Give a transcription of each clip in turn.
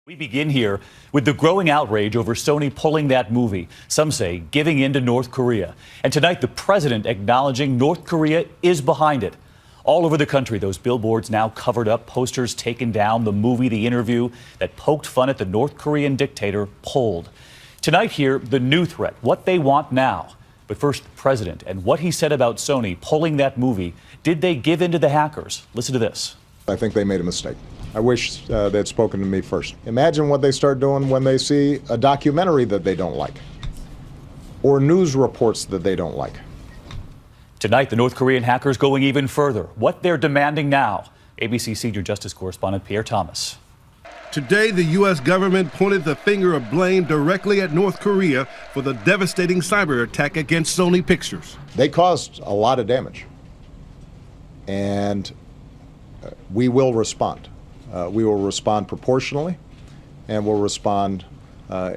We begin here with the growing outrage over Sony pulling that movie. Some say giving in to North Korea. And tonight, the president acknowledging North Korea is behind it. All over the country, those billboards now covered up, posters taken down, the movie, the interview that poked fun at the North Korean dictator pulled. Tonight here, the new threat, what they want now. But first, the president and what he said about Sony pulling that movie. Did they give in to the hackers? Listen to this. I think they made a mistake. I wish they'd spoken to me first. Imagine what they start doing when they see a documentary that they don't like or news reports that they don't like. Tonight, the North Korean hackers going even further. What they're demanding now. ABC senior justice correspondent Pierre Thomas. Today, the U.S. government pointed the finger of blame directly at North Korea for the devastating cyber attack against Sony Pictures. They caused a lot of damage, and we will respond. We will respond proportionally, and we'll respond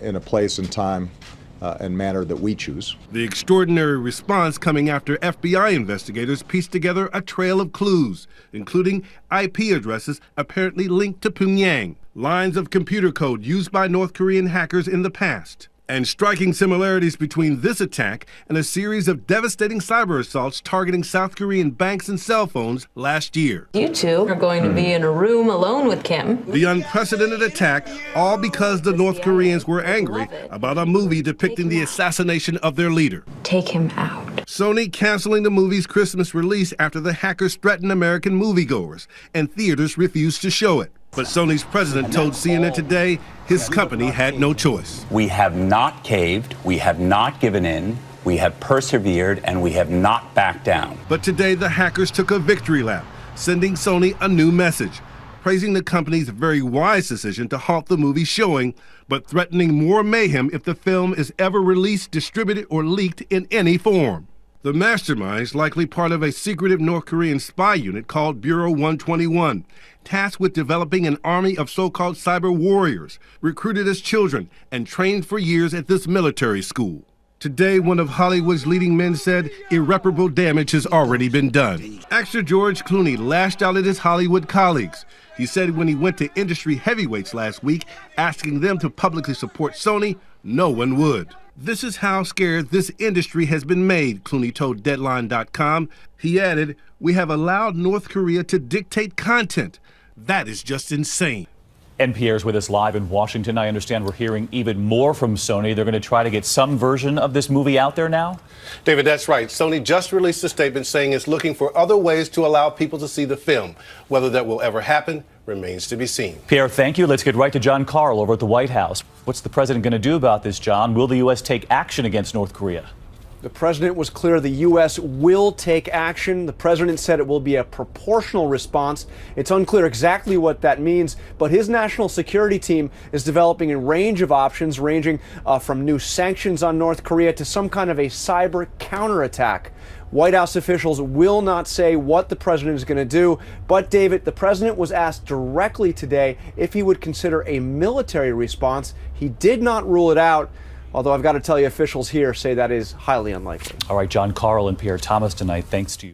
in a place and time and manner that we choose. The extraordinary response coming after FBI investigators pieced together a trail of clues, including IP addresses apparently linked to Pyongyang, lines of computer code used by North Korean hackers in the past, and striking similarities between this attack and a series of devastating cyber assaults targeting South Korean banks and cell phones last year. You two are going to be in a room alone with Kim. The unprecedented attack, all because the North Koreans were angry about a movie depicting the assassination of their leader. Take him out. Sony canceling the movie's Christmas release after the hackers threatened American moviegoers, and theaters refused to show it. But Sony's president told CNN Today his company had no choice. We have not caved, we have not given in, we have persevered, and we have not backed down. But today the hackers took a victory lap, sending Sony a new message, praising the company's very wise decision to halt the movie showing, but threatening more mayhem if the film is ever released, distributed, or leaked in any form. The masterminds, likely part of a secretive North Korean spy unit called Bureau 121, tasked with developing an army of so-called cyber warriors, recruited as children and trained for years at this military school. Today, one of Hollywood's leading men said irreparable damage has already been done. Actor George Clooney lashed out at his Hollywood colleagues. He said when he went to industry heavyweights last week, asking them to publicly support Sony, no one would. This is how scared this industry has been made, Clooney told Deadline.com. He added, "We have allowed North Korea to dictate content. That is just insane." NPR's with us live in Washington. I understand we're hearing even more from Sony. They're going to try to get some version of this movie out there now? David, that's right. Sony just released a statement saying it's looking for other ways to allow people to see the film. Whether that will ever happen remains to be seen. Pierre, thank you. Let's get right to John Karl over at the White House. What's the president going to do about this, John? Will the U.S. take action against North Korea? The president was clear the U.S. will take action. The president said it will be a proportional response. It's unclear exactly what that means, but his national security team is developing a range of options, ranging from new sanctions on North Korea to some kind of a cyber counterattack. White House officials will not say what the president is going to do, but David, the president was asked directly today if he would consider a military response. He did not rule it out. Although I've got to tell you, officials here say that is highly unlikely. All right, John Karl and Pierre Thomas tonight. Thanks to you.